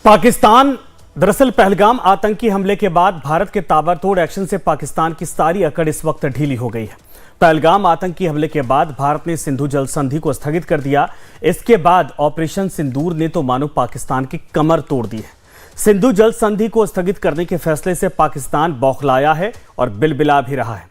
पाकिस्तान दरअसल पहलगाम आतंकी हमले के बाद भारत के ताबड़तोड़ एक्शन से पाकिस्तान की सारी अकड़ इस वक्त ढीली हो गई है। पहलगाम आतंकी हमले के बाद भारत ने सिंधु जल संधि को स्थगित कर दिया। इसके बाद ऑपरेशन सिंदूर ने तो मानो पाकिस्तान की कमर तोड़ दी है। सिंधु जल संधि को स्थगित करने के फैसले से पाकिस्तान बौखलाया है और बिलबिला भी रहा है।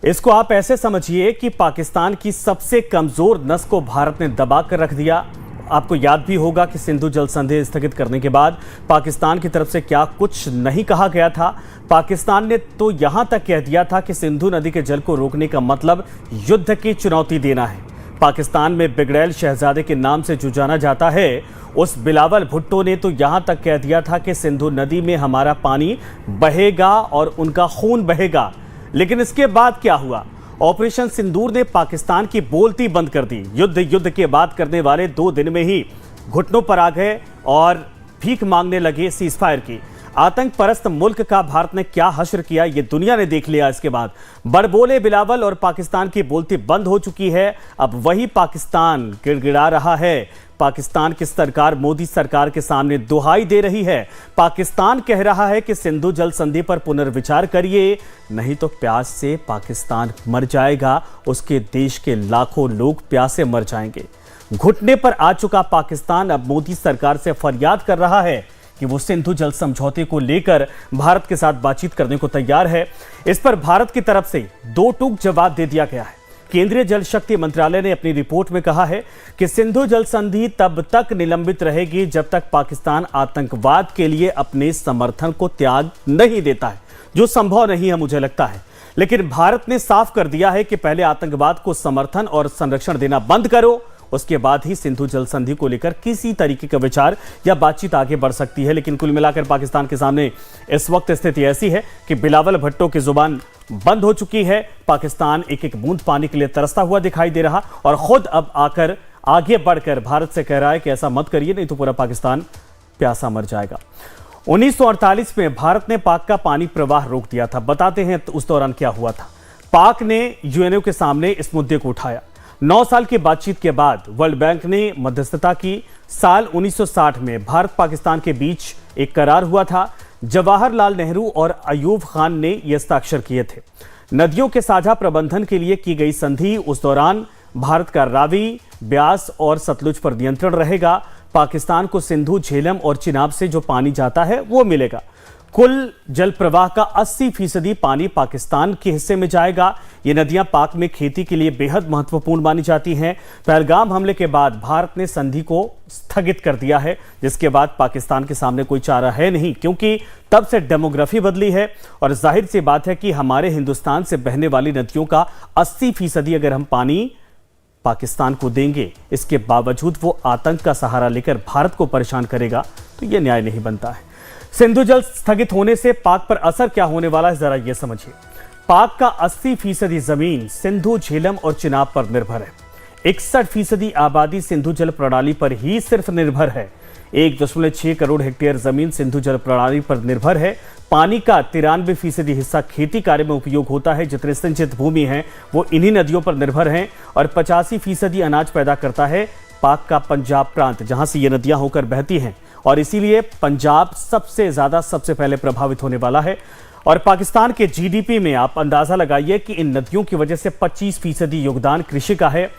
इसको आप ऐसे समझिए कि पाकिस्तान की सबसे कमजोर नस को भारत ने दबा कर रख दिया। आपको याद भी होगा कि सिंधु जल संधि स्थगित करने के बाद पाकिस्तान की तरफ से क्या कुछ नहीं कहा गया था। पाकिस्तान ने तो यहां तक कह दिया था कि सिंधु नदी के जल को रोकने का मतलब युद्ध की चुनौती देना है। पाकिस्तान में बिगड़ैल शहजादे के नाम से जो जाना जाता है, उस बिलावल भुट्टो ने तो यहां तक कह दिया था कि सिंधु नदी में हमारा पानी बहेगा और उनका खून बहेगा। लेकिन इसके बाद क्या हुआ? ऑपरेशन सिंदूर ने पाकिस्तान की बोलती बंद कर दी। युद्ध के बाद करने वाले 2 दिन में ही घुटनों पर आ गए और भीख मांगने लगे सीजफायर की। आतंक परस्त मुल्क का भारत ने क्या हश्र किया, ये दुनिया ने देख लिया। इसके बाद बड़बोले बिलावल और पाकिस्तान की बोलती बंद हो चुकी है। अब वही पाकिस्तान गिड़गिड़ा रहा है। पाकिस्तान की सरकार मोदी सरकार के सामने दुहाई दे रही है। पाकिस्तान कह रहा है कि सिंधु जल संधि पर पुनर्विचार करिए, नहीं तो प्यास से पाकिस्तान मर जाएगा। उसके देश के लाखों लोग प्यास से मर जाएंगे। घुटने पर आ चुका पाकिस्तान अब मोदी सरकार से फरियाद कर रहा है कि वो सिंधु जल समझौते को लेकर भारत के साथ बातचीत करने को तैयार है। इस पर भारत की तरफ से 2 टूक जवाब दे दिया गया है। केंद्रीय जल शक्ति मंत्रालय ने अपनी रिपोर्ट में कहा है कि सिंधु जल संधि तब तक निलंबित रहेगी जब तक पाकिस्तान आतंकवाद के लिए अपने समर्थन को त्याग नहीं देता है, जो संभव नहीं है मुझे लगता है। लेकिन भारत ने साफ कर दिया है कि पहले आतंकवाद को समर्थन और संरक्षण देना बंद करो, उसके बाद ही सिंधु जल संधि को लेकर किसी तरीके का विचार या बातचीत आगे बढ़ सकती है। लेकिन कुल मिलाकर पाकिस्तान के सामने इस वक्त स्थिति ऐसी है कि बिलावल भुट्टो की जुबान बंद हो चुकी है। पाकिस्तान एक एक बूंद पानी के लिए तरसता हुआ दिखाई दे रहा और खुद अब आकर आगे बढ़कर भारत से कह रहा है कि ऐसा मत करिए, नहीं तो पूरा पाकिस्तान प्यासा मर जाएगा। 1948 में भारत ने पाक का पानी प्रवाह रोक दिया था। बताते हैं उस दौरान क्या हुआ था। पाक ने यूएनओ के सामने इस मुद्दे को उठाया। 9 साल की बातचीत के बाद वर्ल्ड बैंक ने मध्यस्थता की। साल 1960 में भारत पाकिस्तान के बीच एक करार हुआ था। जवाहरलाल नेहरू और अयूब खान ने यह हस्ताक्षर किए थे। नदियों के साझा प्रबंधन के लिए की गई संधि। उस दौरान भारत का रावी, ब्यास और सतलुज पर नियंत्रण रहेगा। पाकिस्तान को सिंधु, झेलम और चिनाब से जो पानी जाता है वो मिलेगा। कुल जल प्रवाह का 80% पानी पाकिस्तान के हिस्से में जाएगा। ये नदियां पाक में खेती के लिए बेहद महत्वपूर्ण मानी जाती हैं। पहलगाम हमले के बाद भारत ने संधि को स्थगित कर दिया है, जिसके बाद पाकिस्तान के सामने कोई चारा है नहीं, क्योंकि तब से डेमोग्राफी बदली है और जाहिर सी बात है कि हमारे हिंदुस्तान से बहने वाली नदियों का 80% अगर हम पानी पाकिस्तान को देंगे, इसके बावजूद वो आतंक का सहारा लेकर भारत को परेशान करेगा, तो यह न्याय नहीं बनता है। सिंधु जल स्थगित होने से पाक पर असर क्या होने वाला है, जरा यह समझिए। पाक का 80% जमीन सिंधु, झेलम और चिनाब पर निर्भर है। 61% आबादी सिंधु जल प्रणाली पर ही सिर्फ निर्भर है। 1.6 करोड़ हेक्टेयर जमीन सिंधु जल प्रणाली पर निर्भर है। पानी का 93% हिस्सा खेती कार्य में उपयोग होता है। जितने सिंचित भूमि है वो इन्हीं नदियों पर निर्भर हैं और 85% अनाज पैदा करता है पाक का पंजाब प्रांत, जहां से ये नदियां होकर बहती हैं। और इसीलिए पंजाब सबसे ज्यादा सबसे पहले प्रभावित होने वाला है। और पाकिस्तान के जीडीपी में आप अंदाजा लगाइए कि इन नदियों की वजह से 25% योगदान कृषि का है।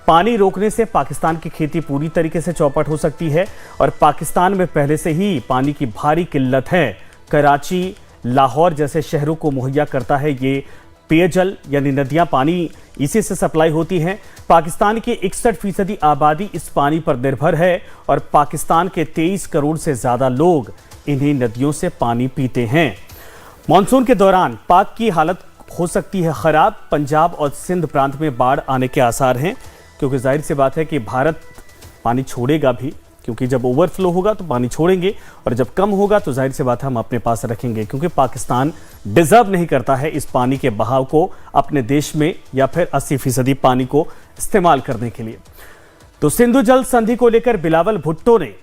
पानी रोकने से पाकिस्तान की खेती पूरी तरीके से चौपट हो सकती है और पाकिस्तान में पहले से ही पानी की भारी किल्लत है। कराची, लाहौर जैसे शहरों को मुहैया करता है ये पेयजल, यानी नदियां पानी इसी से सप्लाई होती हैं। पाकिस्तान की 61% आबादी इस पानी पर निर्भर है और पाकिस्तान के 23 करोड़ से ज्यादा लोग इन्हीं नदियों से पानी पीते हैं। मॉनसून के दौरान पाक की हालत हो सकती है खराब। पंजाब और सिंध प्रांत में बाढ़ आने के आसार हैं, क्योंकि जाहिर सी बात है कि भारत पानी छोड़ेगा भी, क्योंकि जब ओवरफ्लो होगा तो पानी छोड़ेंगे और जब कम होगा तो जाहिर सी बात है हम अपने पास रखेंगे, क्योंकि पाकिस्तान डिजर्व नहीं करता है इस पानी के बहाव को अपने देश में या फिर 80% पानी को इस्तेमाल करने के लिए। तो सिंधु जल संधि को लेकर बिलावल भुट्टो ने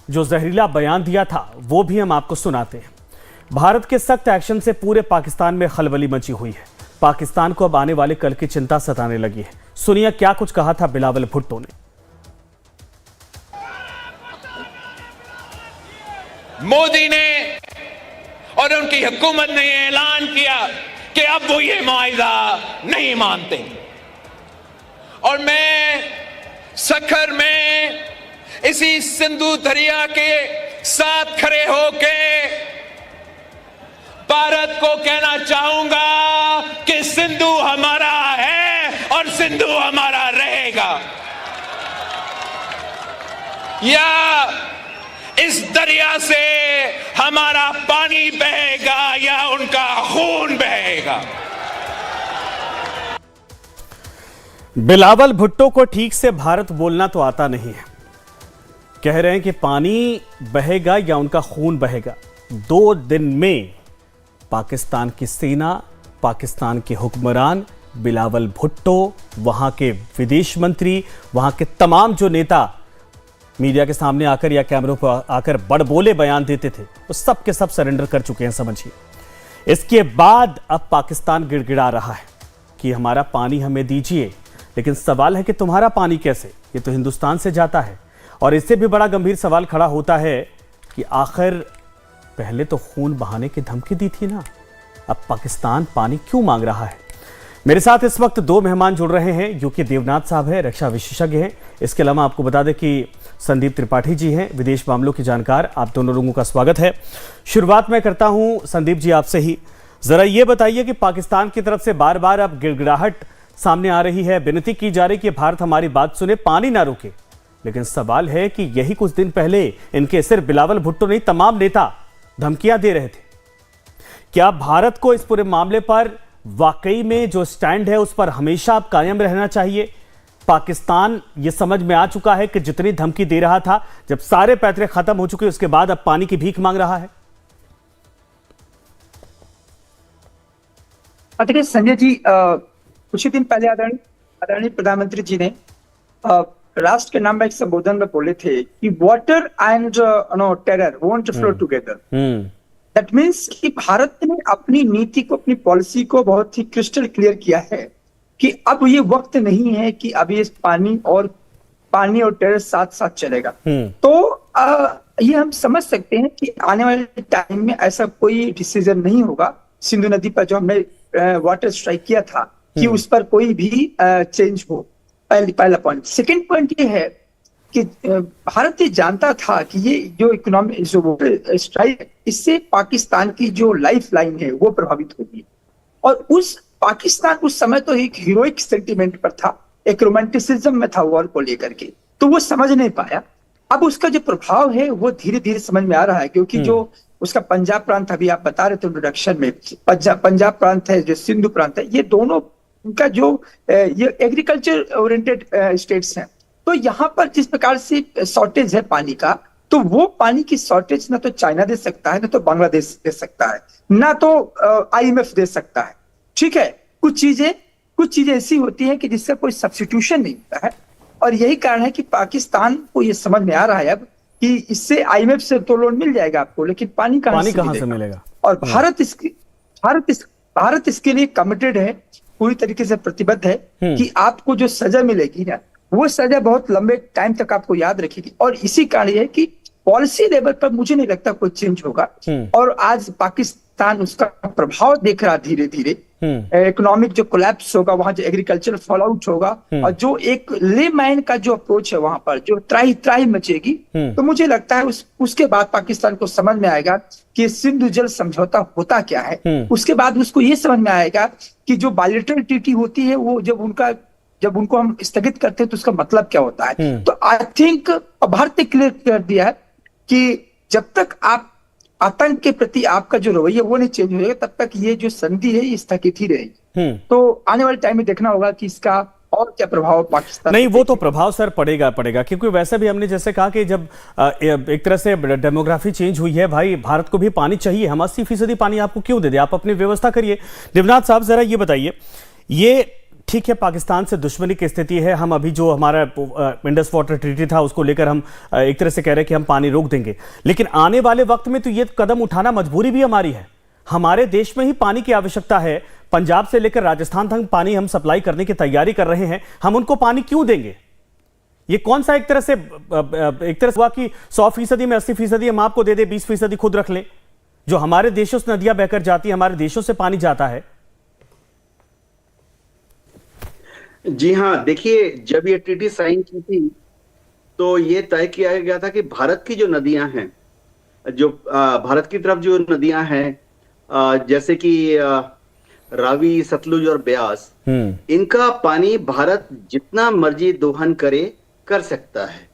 जो जहरीला बयान दिया था वो भी हम आपको सुनाते हैं। भारत के सख्त एक्शन से पूरे पाकिस्तान में खलबली मची हुई है। पाकिस्तान को अब आने वाले कल की चिंता सताने लगी है। सुनिए क्या कुछ कहा था बिलावल भुट्टो ने। मोदी ने और उनकी हुकूमत ने ऐलान किया कि अब वो ये मुआहिदा नहीं मानते। और मैं सखर में इसी सिंधु दरिया के साथ खड़े होके भारत को कहना चाहूंगा कि सिंधु हमारा है और सिंधु हमारा रहेगा। या इस दरिया से हमारा पानी बहेगा या उनका खून बहेगा। बिलावल भुट्टो को ठीक से भारत बोलना तो आता नहीं है। कह रहे हैं कि पानी बहेगा या उनका खून बहेगा। 2 दिन में पाकिस्तान की सेना, पाकिस्तान के हुक्मरान, बिलावल भुट्टो, वहां के विदेश मंत्री, वहां के तमाम जो नेता मीडिया के सामने आकर या कैमरों पर आकर बड़बोले बयान देते थे, वो सब के सब सरेंडर कर चुके हैं, समझिए। इसके बाद अब पाकिस्तान गिड़गिड़ा रहा है कि हमारा पानी हमें दीजिए, लेकिन सवाल है कि तुम्हारा पानी कैसे? ये तो हिंदुस्तान से जाता है। और इससे भी बड़ा गंभीर सवाल खड़ा होता है कि आखिर पहले तो खून बहाने की धमकी दी थी ना, अब पाकिस्तान पानी क्यों मांग रहा है? मेरे साथ इस वक्त 2 मेहमान जुड़ रहे हैं। यूके देवनाथ साहब हैं, रक्षा विशेषज्ञ हैं। इसके अलावा आपको बता दें कि संदीप त्रिपाठी जी हैं, विदेश मामलों के जानकार। आप दोनों लोगों का स्वागत है। शुरुआत मैं करता हूं संदीप जी आपसे ही। जरा ये बताइए कि पाकिस्तान की तरफ से बार बार अब गिड़गिड़ाहट सामने आ रही है, विनती की जा रही कि भारत हमारी बात सुने, पानी ना रुके। लेकिन सवाल है कि यही कुछ दिन पहले इनके सिर्फ बिलावल भुट्टो नहीं, तमाम नेता धमकियां दे रहे थे। क्या भारत को इस पूरे मामले पर वाकई में जो स्टैंड है उस पर हमेशा अब कायम रहना चाहिए? पाकिस्तान ये समझ में आ चुका है कि जितनी धमकी दे रहा था, जब सारे पैतरे खत्म हो चुके उसके बाद अब पानी की भीख मांग रहा है। देखिए संजय जी, कुछ ही दिन पहले आदरणीय प्रधानमंत्री जी ने राष्ट्र के नाम में एक संबोधन में बोले थे कि water and terror won't flow together. That means कि भारत ने अपनी नीति को, अपनी पॉलिसी को बहुत ही क्रिस्टल क्लियर किया है कि अब ये वक्त नहीं है कि अब ये पानी और टेरर साथ साथ चलेगा। तो ये हम समझ सकते हैं कि आने वाले टाइम में ऐसा कोई डिसीजन नहीं होगा सिंधु नदी पर जो हमने वाटर स्ट्राइक किया था कि उस पर कोई भी चेंज हो। पहला पॉइंट। सेकेंड पॉइंट ये है कि भारत ये जानता था कि ये जो इकोनॉमिक जो स्ट्राइक, इससे पाकिस्तान की जो लाइफ लाइन है वो प्रभावित होगी। और पाकिस्तान उस समय तो एक हीरोइक सेंटिमेंट पर था, एक रोमांटिसिज्म में था वॉर को लेकर के, तो वो समझ नहीं पाया। अब उसका जो प्रभाव है वो धीरे धीरे समझ में आ रहा है, क्योंकि जो उसका पंजाब प्रांत, अभी आप बता रहे थे इंट्रोडक्शन में, पंजाब प्रांत है, जो सिंधु प्रांत है, ये दोनों उनका जो ये एग्रीकल्चर ओरिएंटेड स्टेट्स हैं। तो यहाँ पर जिस प्रकार से शॉर्टेज है पानी का, तो वो पानी की शॉर्टेज ना तो चाइना दे सकता है, ना तो बांग्लादेश दे सकता है, ना तो IMF दे सकता है। ठीक है, कुछ चीजें ऐसी होती हैं कि जिसका कोई सब्स्टिट्यूशन नहीं होता है। और यही कारण है कि पाकिस्तान को ये समझ में आ रहा है अब कि इससे IMF से तो लोन मिल जाएगा आपको, लेकिन पानी कहाँ से मिलेगा? और भारत इसके लिए कमिटेड है, पूरी तरीके से प्रतिबद्ध है कि आपको जो सजा मिलेगी ना, वो सजा बहुत लंबे टाइम तक आपको याद रखेगी। और इसी कारण ये है कि पॉलिसी लेवल पर मुझे नहीं लगता कोई चेंज होगा। और आज पाकिस्तान उसका प्रभाव देख रहा धीरे धीरे। इकोनॉमिक जो कोलैप्स होगा, वहां जो एग्रीकल्चर फॉल आउट होगा, और जो एक ले माइन का जो अप्रोच है वहां पर जो त्राही मचेगी, तो मुझे लगता है उसके बाद पाकिस्तान को समझ में आएगा कि सिंधु जल समझौता होता क्या है। उसके बाद उसको ये समझ में आएगा कि जो बायलैटरल ट्रीटी होती है वो जब उनको हम स्थगित करते हैं तो उसका मतलब क्या होता है। तो आई थिंक भारत ने क्लियर कर दिया है कि जब तक आप आतंक के प्रति आपका जो रवैया वो नहीं चेंज होगा, तब तक ये जो संधि है ये स्थगित ही रहेगी। तो आने वाले टाइम में देखना होगा कि इसका और क्या प्रभाव पाकिस्तान। नहीं, वो तो प्रभाव सर पड़ेगा, क्योंकि वैसे भी हमने जैसे कहा कि जब एक तरह से डेमोग्राफी चेंज हुई है, भाई भारत को भी पानी चाहिए, हम 80% पानी आपको क्यों दे दे, आप अपनी व्यवस्था करिए। देवनाथ साहब जरा ये बताइए, ये ठीक है पाकिस्तान से दुश्मनी की स्थिति है, हम अभी जो हमारा इंडस वाटर ट्रीटी था उसको लेकर हम एक तरह से कह रहे हैं कि हम पानी रोक देंगे, लेकिन आने वाले वक्त में तो ये कदम उठाना मजबूरी भी हमारी है। हमारे देश में ही पानी की आवश्यकता है, पंजाब से लेकर राजस्थान तक पानी हम सप्लाई करने की तैयारी कर रहे हैं, हम उनको पानी क्यों देंगे? ये कौन सा एक तरह से हुआ कि 100% में 80% हम आपको दे दे, 20% खुद रख ले? जो हमारे देशों से नदियां बहकर जाती है, हमारे देशों से पानी जाता है। जी हाँ, देखिए, जब ये ट्रीटी साइन की थी तो ये तय किया गया था कि भारत की जो नदियां हैं, जो भारत की तरफ जो नदियां हैं, जैसे कि रावी, सतलुज और ब्यास, इनका पानी भारत जितना मर्जी दोहन कर सकता है।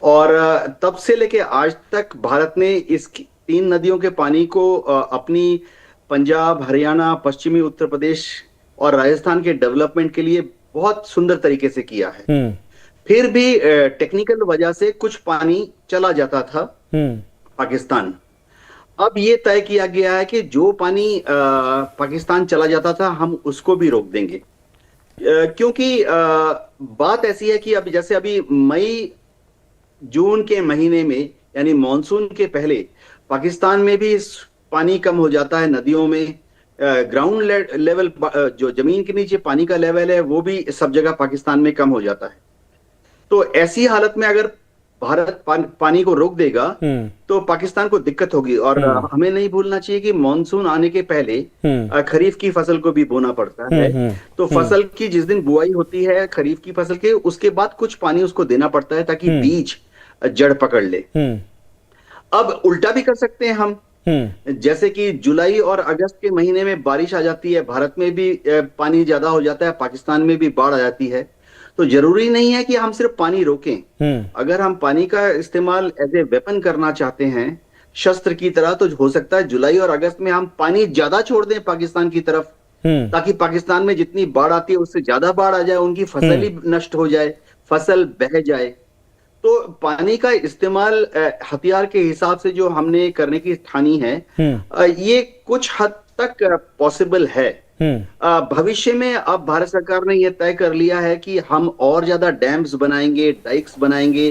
और तब से लेके आज तक भारत ने इस 3 नदियों के पानी को अपनी पंजाब, हरियाणा, पश्चिमी उत्तर प्रदेश और राजस्थान के डेवलपमेंट के लिए बहुत सुंदर तरीके से किया है। फिर भी टेक्निकल वजह से कुछ पानी चला जाता था पाकिस्तान। अब ये तय किया गया है कि जो पानी पाकिस्तान चला जाता था हम उसको भी रोक देंगे, क्योंकि बात ऐसी है कि अब जैसे अभी मई जून के महीने में, यानी मॉनसून के पहले, पाकिस्तान में भी पानी कम हो जाता है नदियों में। ग्राउंड लेवल, जो जमीन के नीचे पानी का लेवल है, वो भी सब जगह पाकिस्तान में कम हो जाता है। तो ऐसी हालत में अगर भारत पानी को रोक देगा तो पाकिस्तान को दिक्कत होगी। और हमें नहीं भूलना चाहिए कि मॉनसून आने के पहले खरीफ की फसल को भी बोना पड़ता है। तो फसल की जिस दिन बुआई होती है खरीफ की फसल के, उसके बाद कुछ पानी उसको देना पड़ता है ताकि बीज जड़ पकड़ ले। अब उल्टा भी कर सकते हैं हम, जैसे कि जुलाई और अगस्त के महीने में बारिश आ जाती है, भारत में भी पानी ज्यादा हो जाता है, पाकिस्तान में भी बाढ़ आ जाती है। तो जरूरी नहीं है कि हम सिर्फ पानी रोकें। अगर हम पानी का इस्तेमाल एज ए वेपन करना चाहते हैं, शस्त्र की तरह, तो हो सकता है जुलाई और अगस्त में हम पानी ज्यादा छोड़ दें पाकिस्तान की तरफ, ताकि पाकिस्तान में जितनी बाढ़ आती है उससे ज्यादा बाढ़ आ जाए, उनकी फसल ही नष्ट हो जाए, फसल बह जाए। तो पानी का इस्तेमाल हथियार के हिसाब से जो हमने करने की ठानी है, ये कुछ हद तक पॉसिबल है। भविष्य में अब भारत सरकार ने यह तय कर लिया है कि हम और ज्यादा डैम्स बनाएंगे, डाइक्स बनाएंगे,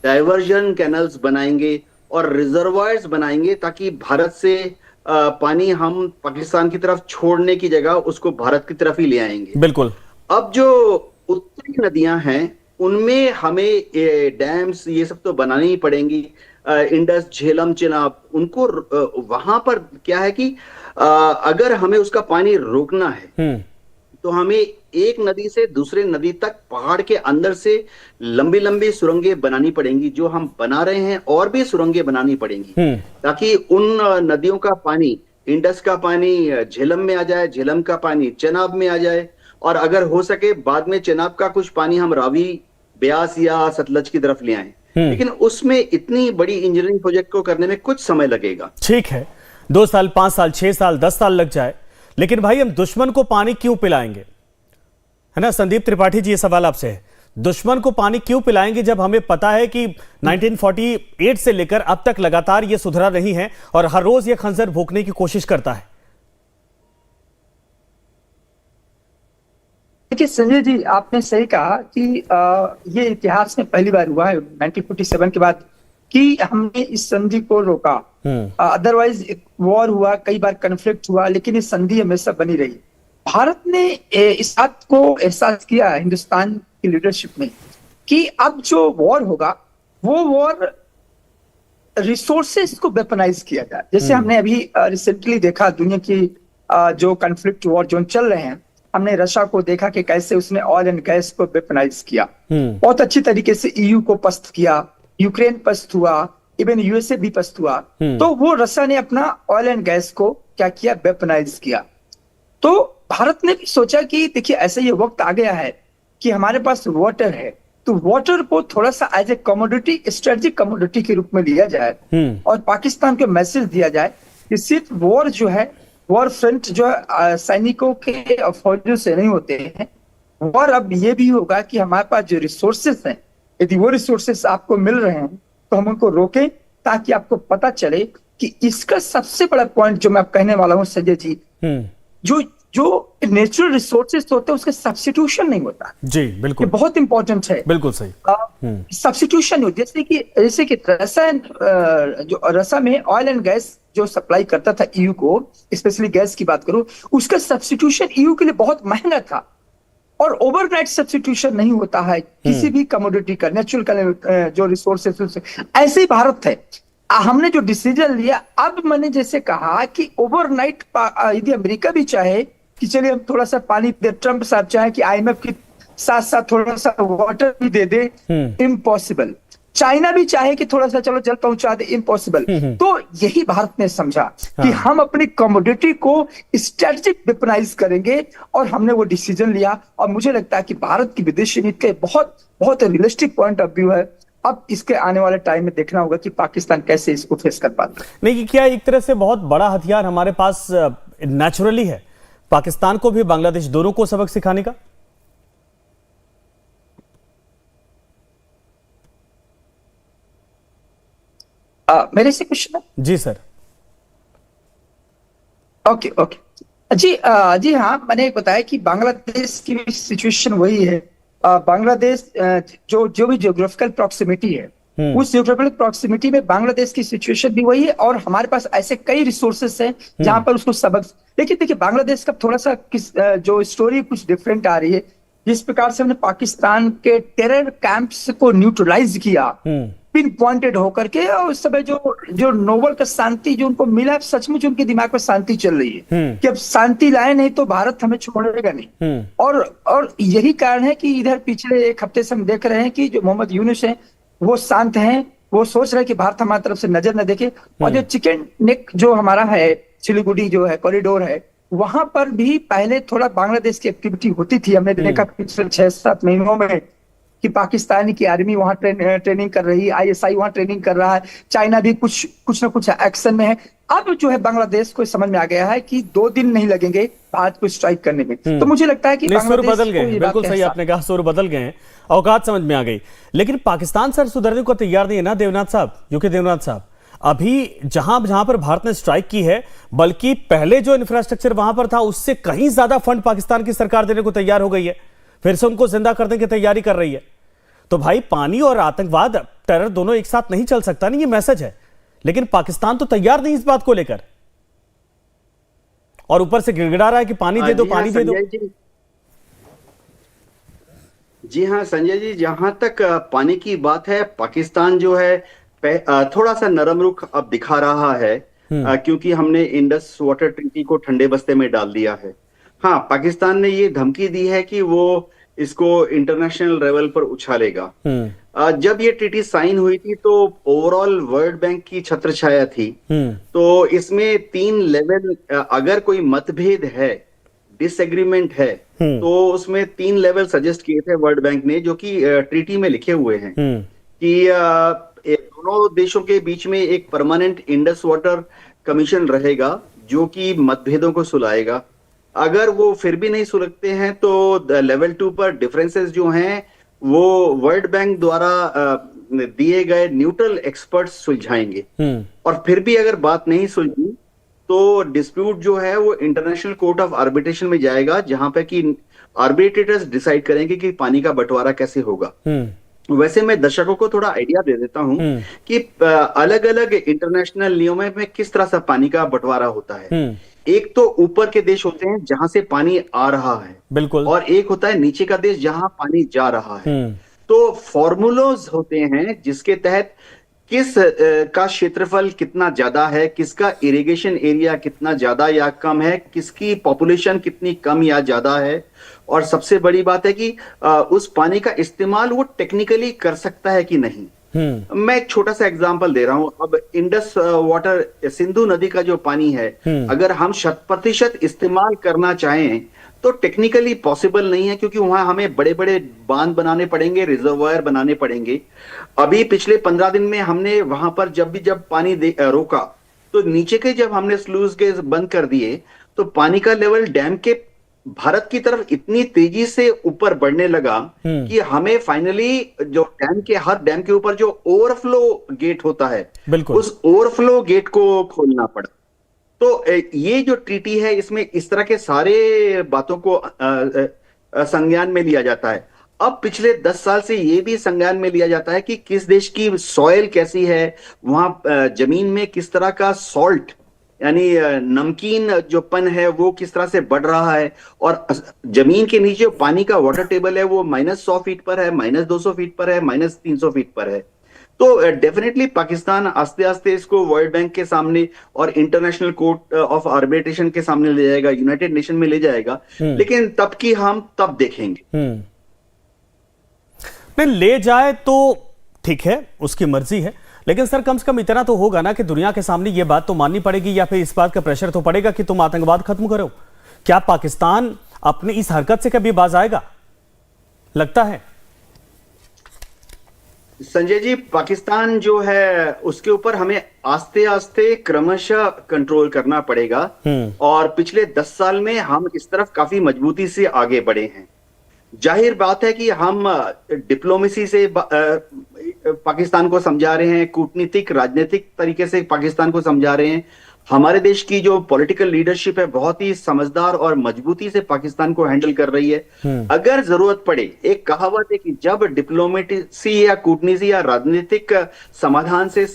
डाइवर्जन कैनल्स बनाएंगे और रिजर्वायर्स बनाएंगे, ताकि भारत से पानी हम पाकिस्तान की तरफ छोड़ने की जगह उसको भारत की तरफ ही ले आएंगे। बिल्कुल। अब जो उत्तरी नदियां हैं उनमें हमें डैम्स ये सब तो बनानी ही पड़ेंगी। इंडस, झेलम, चिनाब, उनको वहां पर क्या है कि अगर हमें उसका पानी रोकना है तो हमें एक नदी से दूसरे नदी तक पहाड़ के अंदर से लंबी लंबी सुरंगें बनानी पड़ेंगी, जो हम बना रहे हैं, और भी सुरंगें बनानी पड़ेंगी ताकि उन नदियों का पानी, इंडस का पानी झेलम में आ जाए, झेलम का पानी चेनाब में आ जाए, और अगर हो सके बाद में चेनाब का कुछ पानी हम रावी, ब्यास या सतलज की तरफ ले आए। लेकिन उसमें इतनी बड़ी इंजीनियरिंग प्रोजेक्ट को करने में कुछ समय लगेगा। ठीक है, 2 साल, 5 साल, 6 साल, 10 साल लग जाए, लेकिन भाई हम दुश्मन को पानी क्यों पिलाएंगे? है ना संदीप त्रिपाठी जी, ये सवाल आपसे है। दुश्मन को पानी क्यों पिलाएंगे जब हमें पता है कि 1948 से लेकर अब तक लगातार ये सुधरा नहीं है और हर रोज ये खंजर भोंकने की कोशिश करता है? देखिए संजय जी, आपने सही कहा कि ये इतिहास में पहली बार हुआ है 1947 के बाद कि हमने इस संधि को रोका। अदरवाइज एक वॉर हुआ, कई बार कन्फ्लिक्ट हुआ, लेकिन ये संधि हमेशा बनी रही। भारत ने इस बात को एहसास किया हिंदुस्तान की लीडरशिप में कि अब जो वॉर होगा वो वॉर रिसोर्सेस को वेपनाइज किया जाए। जैसे हमने अभी रिसेंटली देखा दुनिया की जो कन्फ्लिक्ट वॉर जोन चल रहे हैं, हमने रशिया को देखा कि कैसे उसने ऑयल एंड गैस को वेपनाइज किया, बहुत अच्छी तरीके से ईयू को पस्त किया, यूक्रेन पस्त हुआ, इवन यूएसए भी पस्त हुआ। तो वो रशिया ने अपना ऑयल एंड गैस को क्या किया, वेपनाइज किया। तो भारत ने भी सोचा कि देखिए ऐसे ये वक्त आ गया है कि हमारे पास वाटर है, तो वाटर को थोड़ा सा as a commodity, strategic commodity के रूप में लिया जाए और पाकिस्तान को मैसेज दिया जाए कि सिर्फ वॉर जो है, वॉर फ्रंट जो सैनिकों के फौजों से नहीं होते हैं, और अब ये भी होगा कि हमारे पास जो रिसोर्सेस हैं, यदि वो रिसोर्सेस आपको मिल रहे हैं तो हम उनको रोकें, ताकि आपको पता चले कि इसका सबसे बड़ा पॉइंट जो मैं कहने वाला हूँ संजय जी, जो नेचुरल रिसोर्सेस होते हैं उसका सब्स्टिट्यूशन नहीं होता। जी बिल्कुल, ये बहुत इंपॉर्टेंट है। बिल्कुल सही। सब्स्टिट्यूशन हो, जैसे कि रसा में ऑयल एंड गैस जो सप्लाई करता था ईयू को, स्पेशली गैस की बात करूं, उसका सब्स्टिट्यूशन ईयू के लिए बहुत महंगा था। और ओवरनाइट सब्स्टिट्यूशन नहीं होता है किसी भी कमोडिटी का, नेचुरल जो रिसोर्सेस, ऐसे ही भारत है। हमने जो डिसीजन लिया, अब मैंने जैसे कहा कि ओवरनाइट यदि अमेरिका भी चाहे कि चलिए हम थोड़ा सा पानी दे, ट्रंप साहब चाहे कि आईएमएफ के साथ साथ थोड़ा सा वाटर भी दे दे, इम्पॉसिबल। चाइना भी चाहे कि थोड़ा सा चलो जल पहुंचा दे, इम्पॉसिबल। तो यही भारत ने समझा कि हम अपनी कमोडिटी को स्ट्रेटेजिक वेपनाइज करेंगे, और हमने वो डिसीजन लिया। और मुझे लगता है कि भारत की विदेशी नीति का बहुत बहुत रियलिस्टिक पॉइंट ऑफ व्यू है। अब इसके आने वाले टाइम में देखना होगा कि पाकिस्तान कैसे इसको फेस कर पाता है। नहीं, क्या एक तरह से बहुत बड़ा हथियार हमारे पास नेचुरली है पाकिस्तान को भी बांग्लादेश दोनों को सबक सिखाने का? मेरे से क्वेश्चन है? जी सर। ओके ओके जी, जी हाँ, मैंने एक बताया कि बांग्लादेश की सिचुएशन वही है। बांग्लादेश जो भी जियोग्राफिकल प्रॉक्सिमिटी है, उस जियोग्राफिकल प्रॉक्सिमिटी में बांग्लादेश की सिचुएशन भी वही है, और हमारे पास ऐसे कई रिसोर्सेस हैं जहां पर उसको सबक। लेकिन देखिए बांग्लादेश का थोड़ा सा जो स्टोरी कुछ डिफरेंट आ रही है। जिस प्रकार से हमने पाकिस्तान के टेरर कैंप्स को न्यूट्रलाइज किया, पिन पॉइंटेड होकर के, और उस समय जो नोबल का शांति जो उनको मिला, सचमुच उनके दिमाग में शांति चल रही है कि अब शांति लाए नहीं तो भारत हमें छोड़ेगा नहीं। और यही कारण है कि इधर पिछले एक हफ्ते से हम देख रहे हैं कि जो मोहम्मद यूनुस है वो शांत हैं, वो सोच रहे हैं कि भारत हमारी तरफ से नजर न देखे। और जो चिकन नेक जो हमारा है, सिलीगुड़ी जो है कॉरिडोर है, वहां पर भी पहले थोड़ा बांग्लादेश की एक्टिविटी होती थी। हमने देखा पिछले 6-7 महीनों में कि पाकिस्तानी की आर्मी वहां ट्रेनिंग कर रही है, आईएसआई वहां ट्रेनिंग कर रहा है, चाइना भी कुछ ना कुछ एक्शन में है। अब जो है बांग्लादेश को समझ में आ गया है कि 2 दिन नहीं लगेंगे भारत को स्ट्राइक करने में। तो मुझे लगता है कि सुर बदल गए, बिल्कुल सही आपने कहा, सुर बदल गए हैं, औकात समझ में आ गई। लेकिन पाकिस्तान सर सुधरने को तैयार नहीं है ना देवनाथ साहब, यूके देवनाथ साहब। अभी जहां पर भारत ने स्ट्राइक की है, बल्कि पहले जो इंफ्रास्ट्रक्चर वहां पर था उससे कहीं ज्यादा फंड पाकिस्तान की सरकार देने को तैयार हो गई है, फिर से उनको जिंदा करने की तैयारी कर रही है। तो भाई पानी और आतंकवाद, टेरर दोनों एक साथ नहीं चल सकता, नहीं, ये मैसेज है। लेकिन पाकिस्तान तो तैयार नहीं इस बात को लेकर, और ऊपर से गिड़गिड़ा रहा है कि पानी दे दो, पानी दे दो। जी हाँ संजय जी, जहां तक पानी की बात है, पाकिस्तान जो है थोड़ा सा नरम रुख अब दिखा रहा है, क्योंकि हमने इंडस वाटर ट्रीटी को ठंडे बस्ते में डाल दिया है। हाँ, पाकिस्तान ने ये धमकी दी है कि वो इसको इंटरनेशनल लेवल पर उछालेगा। जब ये ट्रीटी साइन हुई थी तो ओवरऑल वर्ल्ड बैंक की छत्र छाया थी। तो इसमें 3 लेवल, अगर कोई मतभेद है, डिसएग्रीमेंट है, तो उसमें 3 लेवल सजेस्ट किए थे वर्ल्ड बैंक ने, जो कि ट्रीटी में लिखे हुए हैं कि दोनों देशों के बीच में एक परमानेंट इंडस वाटर कमीशन रहेगा जो कि मतभेदों को सुलझाएगा। अगर वो फिर भी नहीं सुलझते हैं तो लेवल 2 पर डिफरेंसेस जो हैं वो वर्ल्ड बैंक द्वारा दिए गए न्यूट्रल एक्सपर्ट्स सुलझाएंगे। और फिर भी अगर बात नहीं सुलझी तो डिस्प्यूट जो है वो इंटरनेशनल कोर्ट ऑफ आर्बिट्रेशन में जाएगा, जहां पे कि आर्बिट्रेटर्स डिसाइड करेंगे कि पानी का बंटवारा कैसे होगा। वैसे मैं दर्शकों को थोड़ा आइडिया दे देता हूं कि अलग अलग इंटरनेशनल नियमों में किस तरह से पानी का बंटवारा होता है। एक तो ऊपर के देश होते हैं जहां से पानी आ रहा है, बिल्कुल, और एक होता है नीचे का देश जहां पानी जा रहा है। तो फॉर्मूलोज होते हैं जिसके तहत किस का क्षेत्रफल कितना ज्यादा है, किसका इरिगेशन एरिया कितना ज्यादा या कम है, किसकी पॉपुलेशन कितनी कम या ज्यादा है, और सबसे बड़ी बात है कि उस पानी का इस्तेमाल वो टेक्निकली कर सकता है कि नहीं। मैं एक छोटा सा एग्जांपल दे रहा हूं। अब इंडस वाटर, सिंधु नदी का जो पानी है, अगर हम 100% इस्तेमाल करना चाहें तो टेक्निकली पॉसिबल नहीं है, क्योंकि वहां हमें बड़े बड़े बांध बनाने पड़ेंगे, रिजर्वायर बनाने पड़ेंगे। अभी पिछले 15 दिन में हमने वहां पर जब पानी रोका तो नीचे के जब हमने स्लूज गेट बंद कर दिए तो पानी का लेवल डैम के भारत की तरफ इतनी तेजी से ऊपर बढ़ने लगा कि हमें फाइनली जो हर डैम के ऊपर जो ओवरफ्लो गेट होता है, उस ओवरफ्लो गेट को खोलना पड़ा। तो ये जो ट्रीटी है इसमें इस तरह के सारे बातों को संज्ञान में लिया जाता है। अब पिछले 10 साल से ये भी संज्ञान में लिया जाता है कि किस देश की सॉइल कैसी है, वहां जमीन में किस तरह का सॉल्ट यानी नमकीन जो पन है वो किस तरह से बढ़ रहा है, और जमीन के नीचे जो पानी का वाटर टेबल है वो -100 फीट पर है, -200 फीट पर है, -300 फीट पर है। तो डेफिनेटली पाकिस्तान आस्ते आस्ते इसको वर्ल्ड बैंक के सामने और इंटरनेशनल कोर्ट ऑफ आर्बिट्रेशन के सामने ले जाएगा, यूनाइटेड नेशन में ले जाएगा, लेकिन तब की हम तब देखेंगे। नहीं ले जाए तो ठीक है, उसकी मर्जी है, लेकिन सर कम से कम इतना तो होगा ना कि दुनिया के सामने ये बात तो माननी पड़ेगी, या फिर इस बात का प्रेशर तो पड़ेगा कि तुम आतंकवाद खत्म करो। क्या पाकिस्तान अपनी इस हरकत से कभी बाज आएगा, लगता है? संजय जी, पाकिस्तान जो है उसके ऊपर हमें आस्ते आस्ते क्रमशः कंट्रोल करना पड़ेगा, और पिछले 10 साल में हम इस तरफ काफी मजबूती से आगे बढ़े हैं। जाहिर बात है कि हम डिप्लोमेसी से पाकिस्तान को समझा रहे हैं, कूटनीतिक राजनीतिक तरीके से पाकिस्तान को समझा रहे हैं। हमारे देश की जो पॉलिटिकल लीडरशिप है बहुत ही समझदार और मजबूती से पाकिस्तान को हैंडल कर रही है। अगर जरूरत पड़े, एक कहावत है कि जब डिप्लोमेसी या कूटनीति या राजनीतिक समाधान से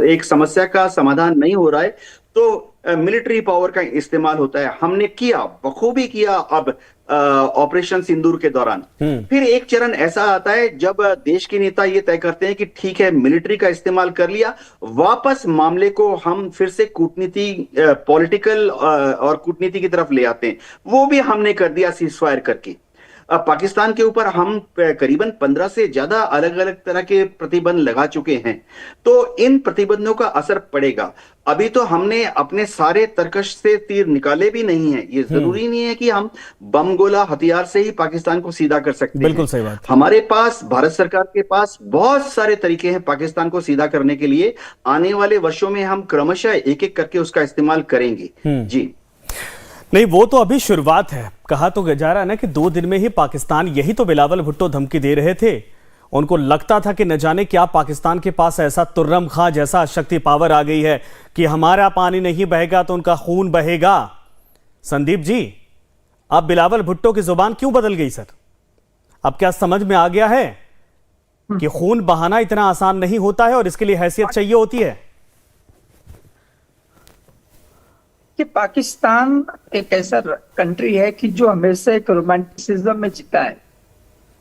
एक समस्या का समाधान नहीं हो रहा है तो मिलिट्री पावर का इस्तेमाल होता है। हमने किया, बखूबी किया अब ऑपरेशन सिंदूर के दौरान। फिर एक चरण ऐसा आता है जब देश के नेता ये तय करते हैं कि ठीक है, मिलिट्री का इस्तेमाल कर लिया, वापस मामले को हम फिर से कूटनीति, पॉलिटिकल और कूटनीति की तरफ ले आते हैं। वो भी हमने कर दिया सीजफायर करके। पाकिस्तान के ऊपर हम करीबन 15 से ज्यादा अलग अलग तरह के प्रतिबंध लगा चुके हैं, तो इन प्रतिबंधों का असर पड़ेगा। अभी तो हमने अपने सारे तरकश से तीर निकाले भी नहीं है। ये जरूरी नहीं है कि हम बम गोला हथियार से ही पाकिस्तान को सीधा कर सकते हैं। बिल्कुल सही बात। हमारे पास, भारत सरकार के पास बहुत सारे तरीके हैं पाकिस्तान को सीधा करने के लिए। आने वाले वर्षों में हम क्रमशः एक एक करके उसका इस्तेमाल करेंगे। जी नहीं, वो तो अभी शुरुआत है। कहा तो जा रहा है ना कि 2 दिन में ही पाकिस्तान, यही तो बिलावल भुट्टो धमकी दे रहे थे। उनको लगता था कि न जाने क्या पाकिस्तान के पास ऐसा तुर्रम खां जैसा शक्ति पावर आ गई है कि हमारा पानी नहीं बहेगा तो उनका खून बहेगा। संदीप जी, अब बिलावल भुट्टो की जुबान क्यों बदल गई सर? अब क्या समझ में आ गया है कि खून बहाना इतना आसान नहीं होता है और इसके लिए हैसियत चाहिए होती है? कि पाकिस्तान एक ऐसा कंट्री है कि जो हमेशा एक रोमांटिसिज्म में जीता है,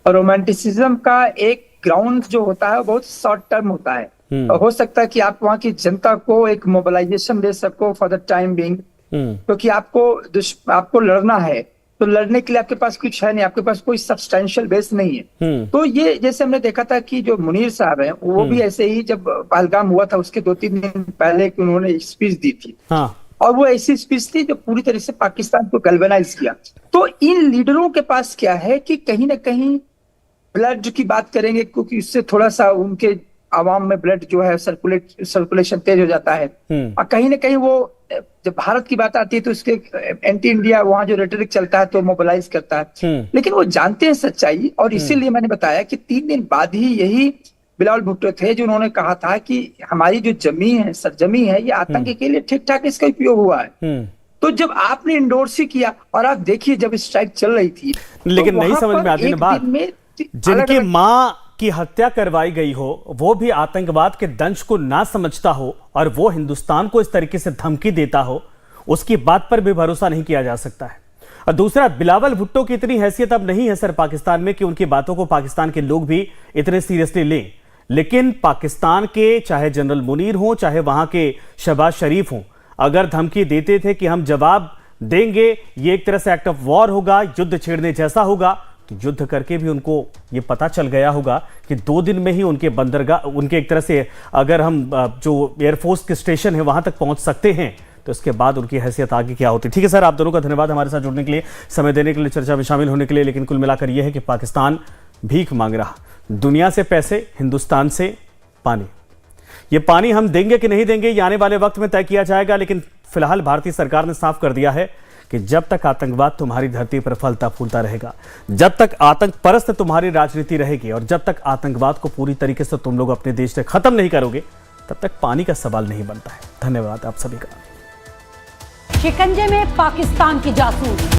और रोमांटिसिज्म का एक ग्राउंड जो होता है वो बहुत शॉर्ट टर्म होता है। और हो सकता है कि आप वहां की जनता को एक मोबिलाइजेशन दे सको फॉर द टाइम बिंग, क्योंकि आपको लड़ना है, तो लड़ने के लिए आपके पास कुछ है नहीं, आपके पास कोई सब्सटेंशियल बेस नहीं है। तो ये जैसे हमने देखा था कि जो मुनीर साहब हैं वो भी ऐसे ही, जब पहलगाम हुआ था उसके 2-3 दिन पहले उन्होंने स्पीच दी थी, और वो ऐसी स्पीच थी जो पूरी तरह से पाकिस्तान को गैल्वेनाइज किया। तो इन लीडरों के पास क्या है कि कहीं ना कहीं ब्लड की बात करेंगे, क्योंकि उससे थोड़ा सा उनके आवाम में ब्लड जो है सर्कुलेशन तेज हो जाता है, और कहीं ना कहीं वो जब भारत की बात आती है तो उसके एंटी इंडिया वहां जो रेटरिक चलता है तो मोबिलाइज करता है। लेकिन वो जानते हैं सच्चाई, और इसीलिए मैंने बताया कि 3 दिन बाद ही यही बिलावल भुट्टो थे जो उन्होंने कहा था कि हमारी जो जमीन है, सरजमी है, ये आतंक के लिए ठीक ठाक इसका उपयोग हुआ है। तो जब आपने इंडोर्स ही किया, और आप देखिए जब स्ट्राइक चल रही थी, लेकिन तो नहीं समझ में आती ना बात, जिनकी माँ की हत्या करवाई गई हो वो भी आतंकवाद के दंश को ना समझता हो और वो हिंदुस्तान को इस तरीके से धमकी देता हो, उसकी बात पर भी भरोसा नहीं किया जा सकता है। और दूसरा, बिलावल भुट्टो की इतनी हैसियत अब नहीं है सर पाकिस्तान में कि उनकी बातों को पाकिस्तान के लोग भी इतने सीरियसली लें। लेकिन पाकिस्तान के चाहे जनरल मुनीर हो, चाहे वहां के शहबाज शरीफ हो, अगर धमकी देते थे कि हम जवाब देंगे, ये एक तरह से एक्ट ऑफ वॉर होगा, युद्ध छेड़ने जैसा होगा, तो युद्ध करके भी उनको ये पता चल गया होगा कि 2 दिन में ही उनके बंदरगाह, उनके एक तरह से अगर हम जो एयरफोर्स के स्टेशन है वहां तक पहुंच सकते हैं, तो इसके बाद उनकी हैसियत आगे क्या होती। ठीक है सर, आप दोनों का धन्यवाद हमारे साथ जुड़ने के लिए, समय देने के लिए, चर्चा में शामिल होने के लिए। लेकिन कुल मिलाकर यह है कि पाकिस्तान भीख मांग रहा, दुनिया से पैसे, हिंदुस्तान से पानी। ये पानी हम देंगे कि नहीं देंगे, ये आने वाले वक्त में तय किया जाएगा। लेकिन फिलहाल भारतीय सरकार ने साफ कर दिया है कि जब तक आतंकवाद तुम्हारी धरती पर फलता फूलता रहेगा, जब तक आतंक परस्त तुम्हारी राजनीति रहेगी, और जब तक आतंकवाद को पूरी तरीके से तुम लोग अपने देश से खत्म नहीं करोगे, तब तक पानी का सवाल नहीं बनता है। धन्यवाद आप सभी का। शिकंजे में पाकिस्तान की जासूस।